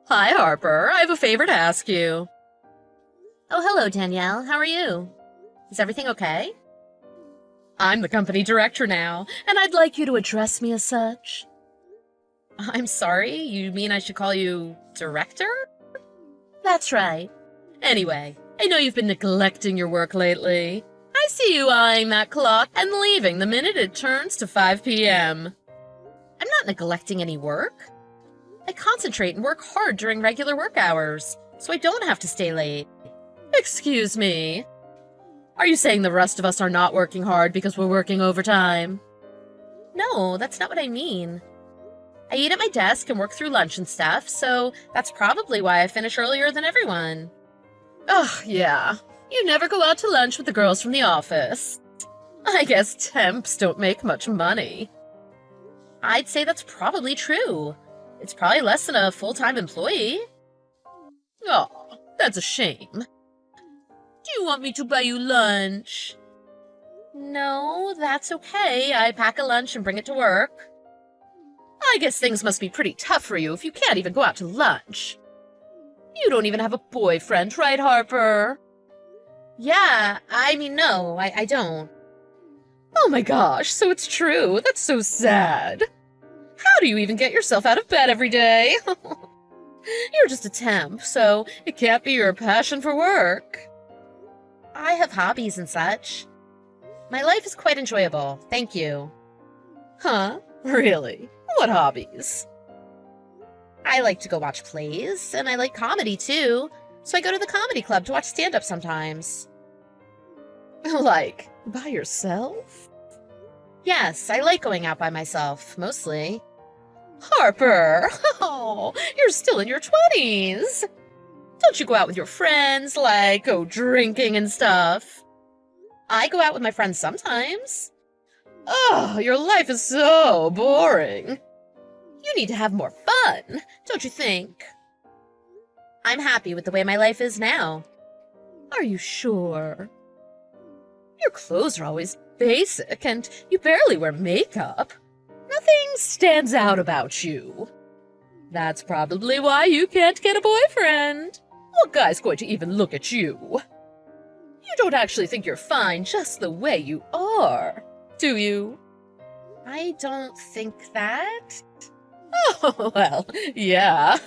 Hi, Harper. I have a favor to ask you. Oh, hello, Danielle. How are you? Is everything okay? I'm the company director now, and I'd like you to address me as such. I'm sorry? You mean I should call you director? That's right. Anyway, I know you've been neglecting your work lately. I see you eyeing that clock and leaving the minute it turns to 5 p.m. I'm not neglecting any work. I concentrate and work hard during regular work hours, so I don't have to stay late. Excuse me. Are you saying the rest of us are not working hard because we're working overtime? No, that's not what I mean. I eat at my desk and work through lunch and stuff, so that's probably why I finish earlier than everyone. Oh, yeah. You never go out to lunch with the girls from the office. I guess temps don't make much money. I'd say that's probably true. It's probably less than a full-time employee. Oh, that's a shame. Do you want me to buy you lunch? No, that's okay. I pack a lunch and bring it to work. I guess things must be pretty tough for you if you can't even go out to lunch. You don't even have a boyfriend, right, Harper? Yeah, no, I don't. Oh my gosh, so it's true. That's so sad. How do you even get yourself out of bed every day? You're just a temp, so it can't be your passion for work. I have hobbies and such. My life is quite enjoyable, thank you. Huh? Really? What hobbies? I like to go watch plays, and I like comedy too, so I go to the comedy club to watch stand-up sometimes. Like, by yourself? Yes, I like going out by myself, mostly. Harper! Oh, you're still in your 20s! Don't you go out with your friends, like go drinking and stuff? I go out with my friends sometimes. Oh, your life is so boring. You need to have more fun, don't you think? I'm happy with the way my life is now. Are you sure? Your clothes are always basic, and you barely wear makeup. Nothing stands out about you. That's probably why you can't get a boyfriend. What guy's going to even look at you? You don't actually think you're fine just the way you are, do you? I don't think that. Oh, well, yeah.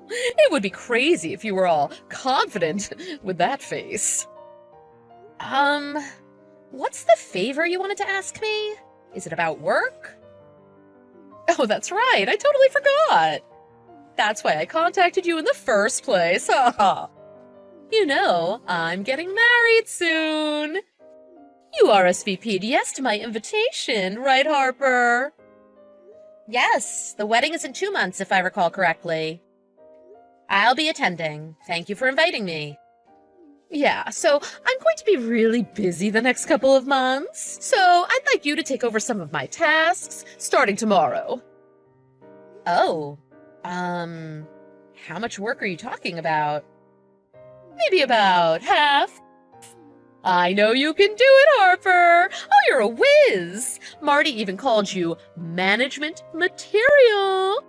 It would be crazy if you were all confident with that face. What's the favor you wanted to ask me? Is it about work? Oh, that's right. I totally forgot. That's why I contacted you in the first place. You know, I'm getting married soon. You RSVP'd yes to my invitation, right, Harper? Yes, the wedding is in 2 months, if I recall correctly. I'll be attending. Thank you for inviting me. Yeah, so I'm going to be really busy the next couple of months, so I'd like you to take over some of my tasks, starting tomorrow. Oh, how much work are you talking about? Maybe about half. I know you can do it, Harper! Oh, you're a whiz! Marty even called you management material.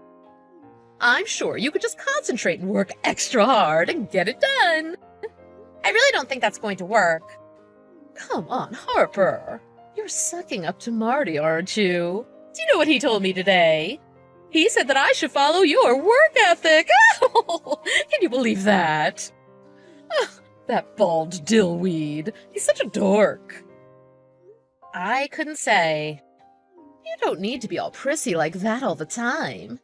I'm sure you could just concentrate and work extra hard and get it done. I really don't think that's going to work. Come on, Harper. You're sucking up to Marty, aren't you? Do you know what he told me today? He said that I should follow your work ethic. Can you believe that? That bald dillweed. He's such a dork. I couldn't say. You don't need to be all prissy like that all the time.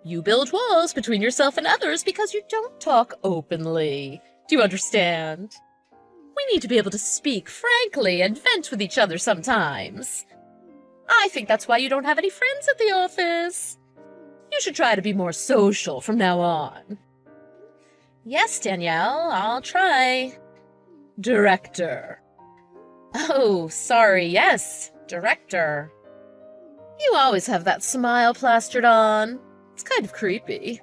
You build walls between yourself and others because you don't talk openly. Do you understand? We need to be able to speak frankly and vent with each other sometimes. I think that's why you don't have any friends at the office. You should try to be more social from now on. Yes, Danielle, I'll try. Director. Oh, sorry, yes, director. You always have that smile plastered on. It's kind of creepy.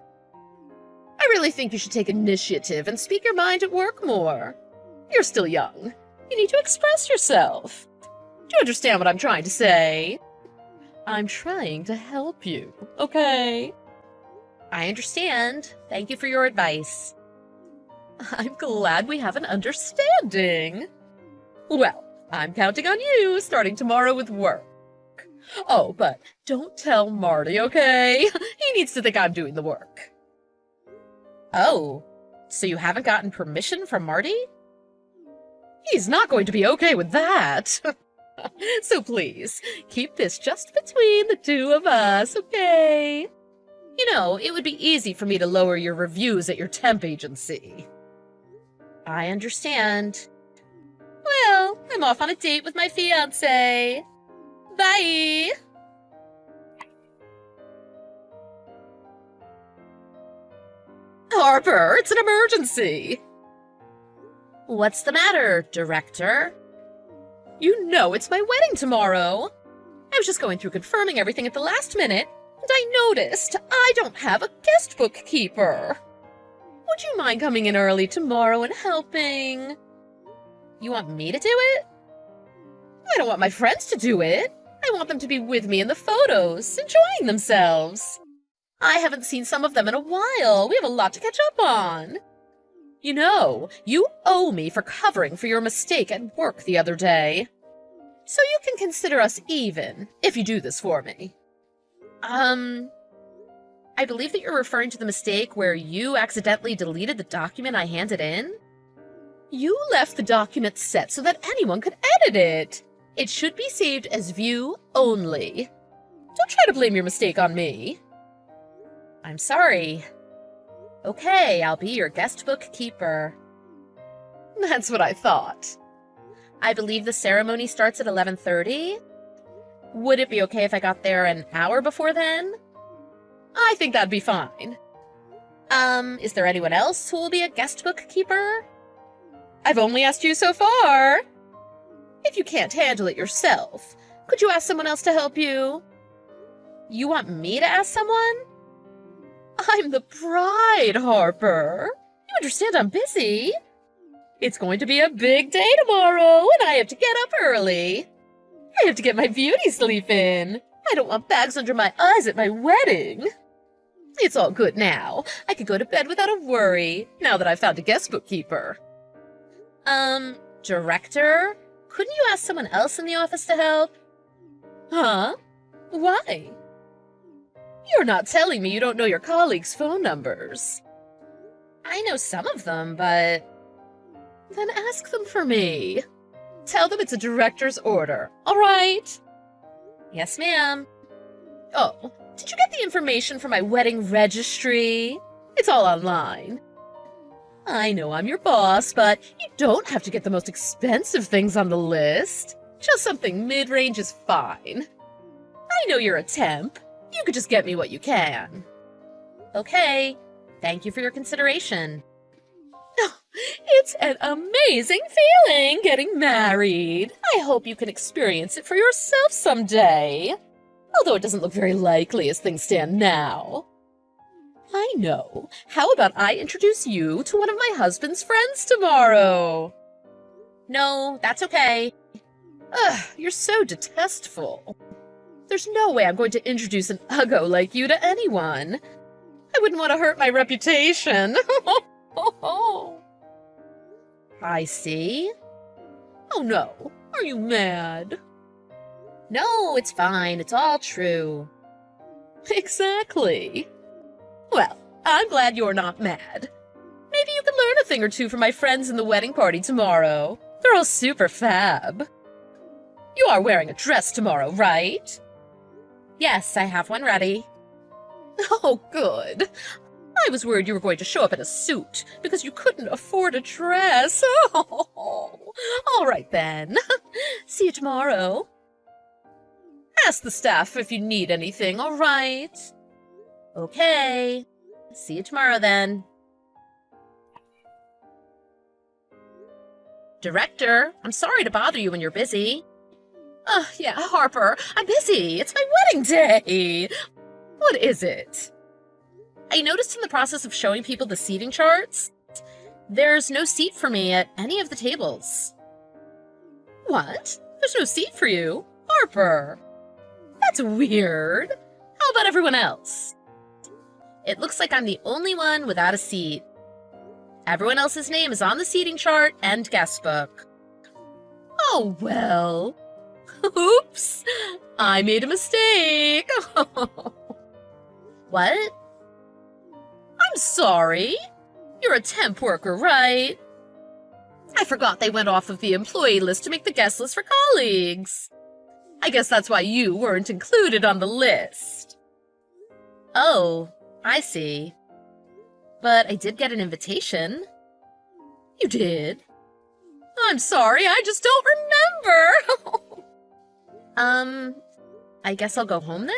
I really think you should take initiative and speak your mind at work more. You're still young. You need to express yourself. Do you understand what I'm trying to say? I'm trying to help you, okay? I understand. Thank you for your advice. I'm glad we have an understanding. Well, I'm counting on you starting tomorrow with work. Oh, but don't tell Marty, okay? He needs to think I'm doing the work. Oh, so you haven't gotten permission from Marty? He's not going to be okay with that. So please, keep this just between the two of us, okay? You know, it would be easy for me to lower your reviews at your temp agency. I understand. Well, I'm off on a date with my fiancé. Bye! Harper, it's an emergency! What's the matter, Director? You know it's my wedding tomorrow! I was just going through confirming everything at the last minute, and I noticed I don't have a guest bookkeeper. Would you mind coming in early tomorrow and helping? You want me to do it? I don't want my friends to do it. I want them to be with me in the photos, enjoying themselves. I haven't seen some of them in a while. We have a lot to catch up on. You know, you owe me for covering for your mistake at work the other day. So you can consider us even, if you do this for me. I believe that you're referring to the mistake where you accidentally deleted the document I handed in? You left the document set so that anyone could edit it. It should be saved as view only. Don't try to blame your mistake on me. I'm sorry. Okay, I'll be your guest bookkeeper. That's what I thought. I believe the ceremony starts at 11:30. Would it be okay if I got there an hour before then? I think that'd be fine. Is there anyone else who will be a guest bookkeeper? I've only asked you so far. If you can't handle it yourself, could you ask someone else to help you? You want me to ask someone? I'm the bride, Harper. You understand I'm busy. It's going to be a big day tomorrow, and I have to get up early. I have to get my beauty sleep in. I don't want bags under my eyes at my wedding. It's all good now. I can go to bed without a worry, now that I've found a guest bookkeeper. Director? Couldn't you ask someone else in the office to help? Huh? Why? You're not telling me you don't know your colleagues' phone numbers. I know some of them, but... Then ask them for me. Tell them it's a director's order, all right? Yes, ma'am. Oh, did you get the information for my wedding registry? It's all online. I know I'm your boss, but you don't have to get the most expensive things on the list. Just something mid-range is fine. I know you're a temp. You could just get me what you can. Okay, thank you for your consideration. It's an amazing feeling getting married. I hope you can experience it for yourself someday. Although it doesn't look very likely as things stand now. I know. How about I introduce you to one of my husband's friends tomorrow? No, that's okay. Ugh, you're so detestful. There's no way I'm going to introduce an uggo like you to anyone. I wouldn't want to hurt my reputation. I see. Oh no, are you mad? No, it's fine. It's all true. Exactly. Well, I'm glad you're not mad. Maybe you can learn a thing or two from my friends in the wedding party tomorrow. They're all super fab. You are wearing a dress tomorrow, right? Yes, I have one ready. Oh, good. I was worried you were going to show up in a suit because you couldn't afford a dress. Oh, all right then. See you tomorrow. Ask the staff if you need anything, all right? Okay. See you tomorrow then. Director, I'm sorry to bother you when you're busy. Yeah, Harper, I'm busy. It's my wedding day. What is it? I noticed in the process of showing people the seating charts, there's no seat for me at any of the tables. What? There's no seat for you? Harper. That's weird. How about everyone else? It looks like I'm the only one without a seat. Everyone else's name is on the seating chart and guest book. Oh, well. Oops. I made a mistake. What? I'm sorry. You're a temp worker, right? I forgot they went off of the employee list to make the guest list for colleagues. I guess that's why you weren't included on the list. Oh, I see. But I did get an invitation. You did? I'm sorry, I just don't remember. I guess I'll go home then?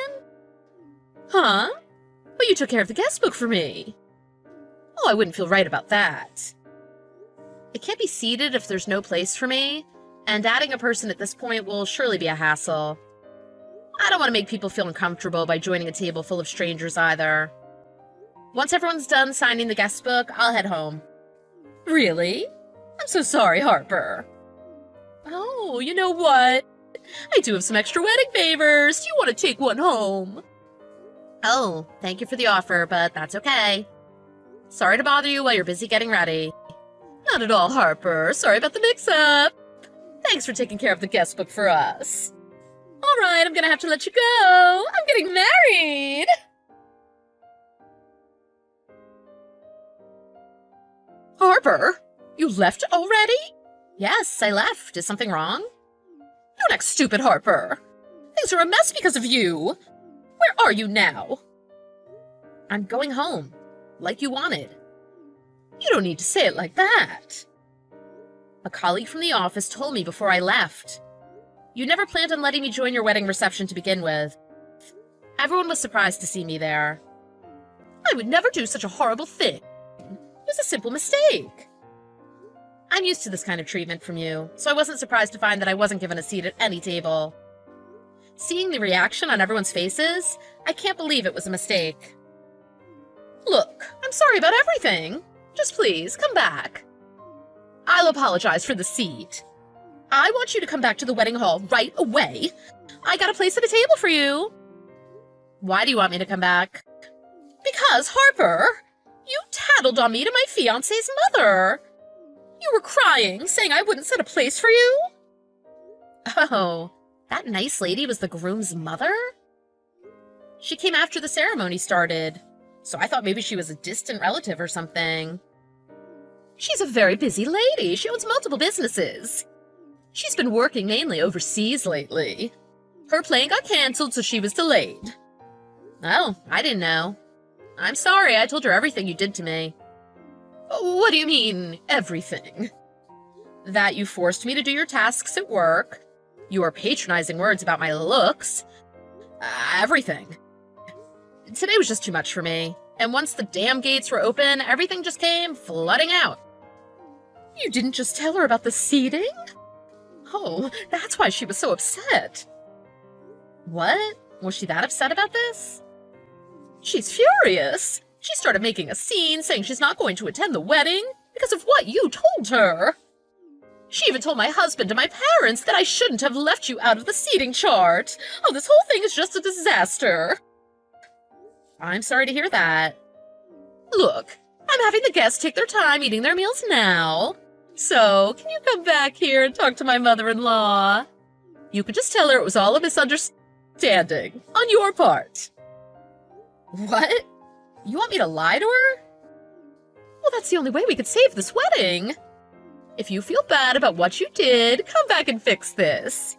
Huh? But you took care of the guest book for me. Oh, I wouldn't feel right about that. I can't be seated if there's no place for me, and adding a person at this point will surely be a hassle. I don't want to make people feel uncomfortable by joining a table full of strangers either. Once everyone's done signing the guest book, I'll head home. Really? I'm so sorry, Harper. Oh, you know what? I do have some extra wedding favors. Do you want to take one home? Oh, thank you for the offer, but that's okay. Sorry to bother you while you're busy getting ready. Not at all, Harper. Sorry about the mix-up. Thanks for taking care of the guest book for us. All right, I'm gonna have to let you go. I'm getting married. Harper, you left already? Yes, I left. Is something wrong? Don't act stupid, Harper. Things are a mess because of you. Where are you now? I'm going home, like you wanted. You don't need to say it like that. A colleague from the office told me before I left. You never planned on letting me join your wedding reception to begin with. Everyone was surprised to see me there. I would never do such a horrible thing. It was a simple mistake. I'm used to this kind of treatment from you, so I wasn't surprised to find that I wasn't given a seat at any table. Seeing the reaction on everyone's faces, I can't believe it was a mistake. Look, I'm sorry about everything. Just please, come back. I'll apologize for the seat. I want you to come back to the wedding hall right away. I got a place at a table for you. Why do you want me to come back? Because, Harper, you tattled on me to my fiancé's mother. You were crying, saying I wouldn't set a place for you. Oh, that nice lady was the groom's mother? She came after the ceremony started, so I thought maybe she was a distant relative or something. She's a very busy lady. She owns multiple businesses. She's been working mainly overseas lately. Her plane got canceled, so she was delayed. Oh, I didn't know. I'm sorry, I told her everything you did to me. What do you mean, everything? That you forced me to do your tasks at work, your patronizing words about my looks, everything. Today was just too much for me, and once the damn gates were open, everything just came flooding out. You didn't just tell her about the seating? Oh, that's why she was so upset. What? Was she that upset about this? She's furious. She started making a scene, saying she's not going to attend the wedding because of what you told her. She even told my husband and my parents that I shouldn't have left you out of the seating chart. Oh, this whole thing is just a disaster. I'm sorry to hear that. Look, I'm having the guests take their time eating their meals now. So, can you come back here and talk to my mother-in-law? You could just tell her it was all a misunderstanding on your part. What? You want me to lie to her? Well, that's the only way we could save this wedding. If you feel bad about what you did, come back and fix this.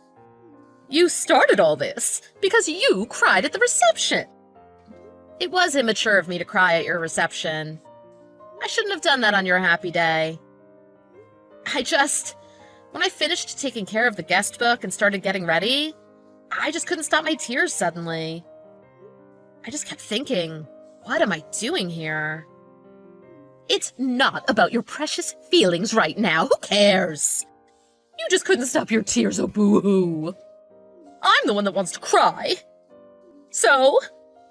You started all this because you cried at the reception. It was immature of me to cry at your reception. I shouldn't have done that on your happy day. When I finished taking care of the guest book and started getting ready, I just couldn't stop my tears suddenly. I just kept thinking, what am I doing here? It's not about your precious feelings right now. Who cares? You just couldn't stop your tears, oh boo-hoo. I'm the one that wants to cry. So,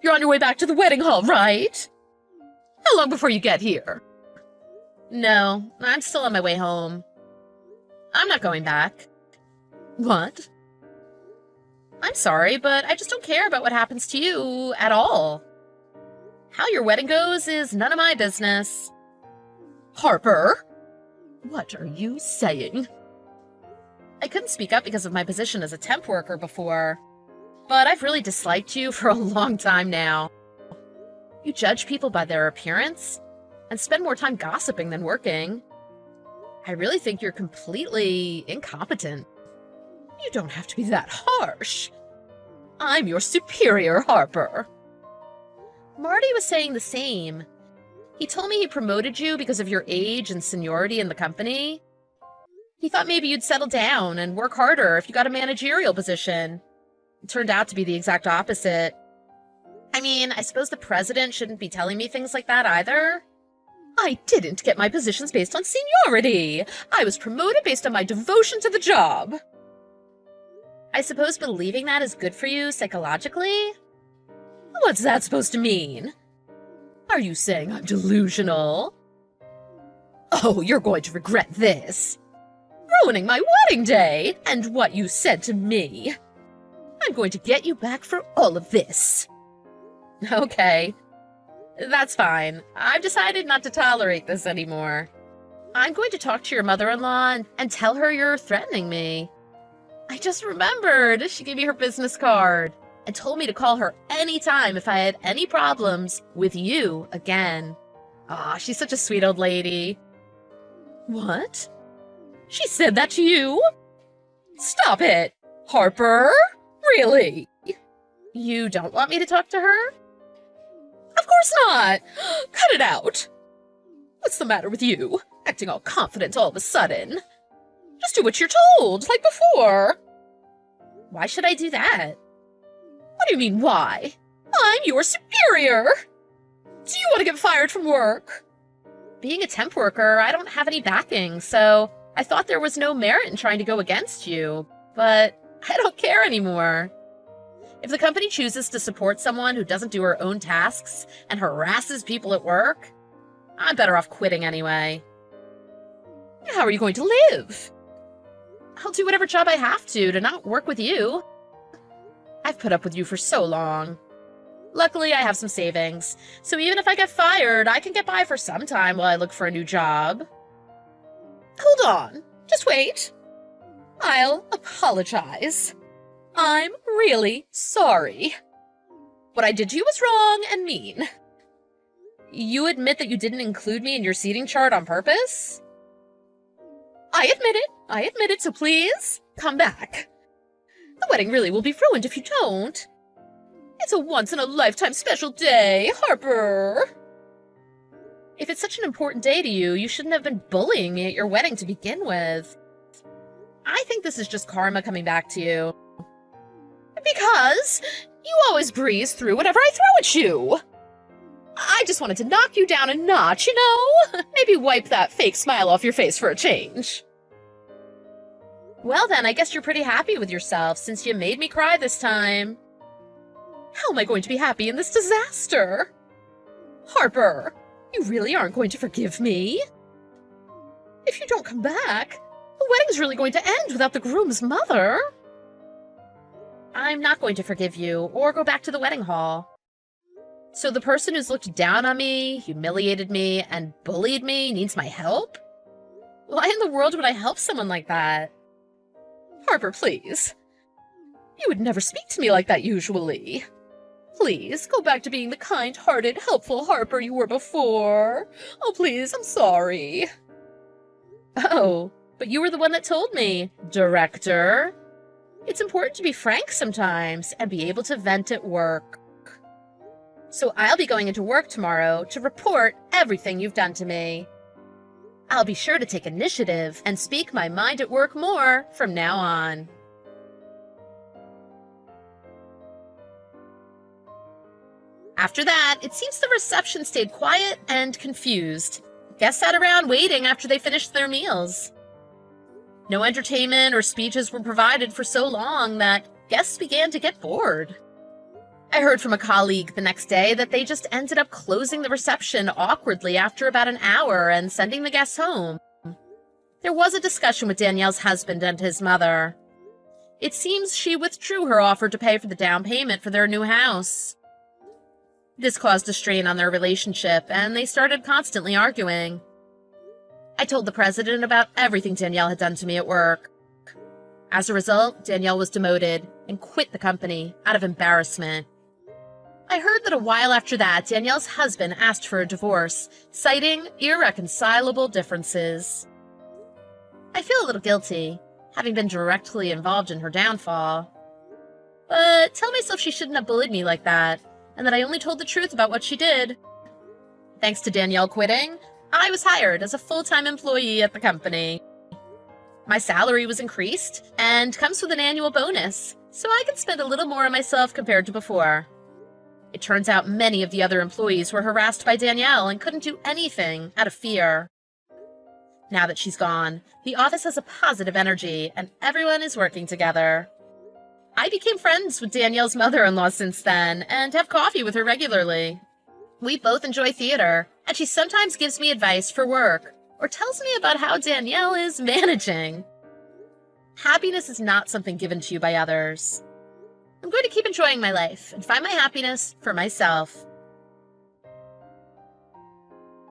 you're on your way back to the wedding hall, right? How long before you get here? No, I'm still on my way home. I'm not going back. What? I'm sorry, but I just don't care about what happens to you at all. How your wedding goes is none of my business. Harper? What are you saying? I couldn't speak up because of my position as a temp worker before, but I've really disliked you for a long time now. You judge people by their appearance and spend more time gossiping than working. I really think you're completely incompetent. You don't have to be that harsh. I'm your superior, Harper. Marty was saying the same. He told me he promoted you because of your age and seniority in the company. He thought maybe you'd settle down and work harder if you got a managerial position. It turned out to be the exact opposite. I mean, I suppose the president shouldn't be telling me things like that either. I didn't get my positions based on seniority. I was promoted based on my devotion to the job. I suppose believing that is good for you psychologically? What's that supposed to mean? Are you saying I'm delusional? Oh, you're going to regret this. Ruining my wedding day and what you said to me. I'm going to get you back for all of this. Okay. That's fine. I've decided not to tolerate this anymore. I'm going to talk to your mother-in-law and tell her you're threatening me. I just remembered she gave me her business card and told me to call her anytime if I had any problems with you again. Aw, she's such a sweet old lady. What? She said that to you? Stop it! Harper? Really? You don't want me to talk to her? Of course not! Cut it out! What's the matter with you? Acting all confident all of a sudden. Just do what you're told, like before. Why should I do that? What do you mean, why? I'm your superior! Do you want to get fired from work? Being a temp worker, I don't have any backing, so I thought there was no merit in trying to go against you, but I don't care anymore. If the company chooses to support someone who doesn't do her own tasks and harasses people at work, I'm better off quitting anyway. How are you going to live? I'll do whatever job I have to not work with you. I've put up with you for so long. Luckily, I have some savings, so even if I get fired, I can get by for some time while I look for a new job. Hold on. Just wait. I'll apologize. I'm really sorry. What I did to you was wrong and mean. You admit that you didn't include me in your seating chart on purpose? I admit it, so please, come back. The wedding really will be ruined if you don't. It's a once-in-a-lifetime special day, Harper. If it's such an important day to you, you shouldn't have been bullying me at your wedding to begin with. I think this is just karma coming back to you. Because you always breeze through whatever I throw at you. I just wanted to knock you down a notch, you know? Maybe wipe that fake smile off your face for a change. Well then, I guess you're pretty happy with yourself since you made me cry this time. How am I going to be happy in this disaster? Harper, you really aren't going to forgive me? If you don't come back, the wedding's really going to end without the groom's mother. I'm not going to forgive you or go back to the wedding hall. So the person who's looked down on me, humiliated me, and bullied me needs my help? Why in the world would I help someone like that? Harper, please. You would never speak to me like that usually. Please, go back to being the kind-hearted, helpful Harper you were before. Oh, please, I'm sorry. Oh, but you were the one that told me, Director. It's important to be frank sometimes and be able to vent at work. So I'll be going into work tomorrow to report everything you've done to me. I'll be sure to take initiative and speak my mind at work more from now on. After that, it seems the reception stayed quiet and confused. Guests sat around waiting after they finished their meals. No entertainment or speeches were provided for so long that guests began to get bored. I heard from a colleague the next day that they just ended up closing the reception awkwardly after about an hour and sending the guests home. There was a discussion with Danielle's husband and his mother. It seems she withdrew her offer to pay for the down payment for their new house. This caused a strain on their relationship, and they started constantly arguing. I told the president about everything Danielle had done to me at work. As a result, Danielle was demoted and quit the company out of embarrassment. I heard that a while after that, Danielle's husband asked for a divorce, citing irreconcilable differences. I feel a little guilty, having been directly involved in her downfall. But tell myself she shouldn't have bullied me like that, and that I only told the truth about what she did. Thanks to Danielle quitting, I was hired as a full-time employee at the company. My salary was increased, and comes with an annual bonus, so I can spend a little more on myself compared to before. It turns out many of the other employees were harassed by Danielle and couldn't do anything out of fear. Now that she's gone, the office has a positive energy, and everyone is working together. I became friends with Danielle's mother-in-law since then, and have coffee with her regularly. We both enjoy theater, and she sometimes gives me advice for work, or tells me about how Danielle is managing. Happiness is not something given to you by others. I'm going to keep enjoying my life and find my happiness for myself.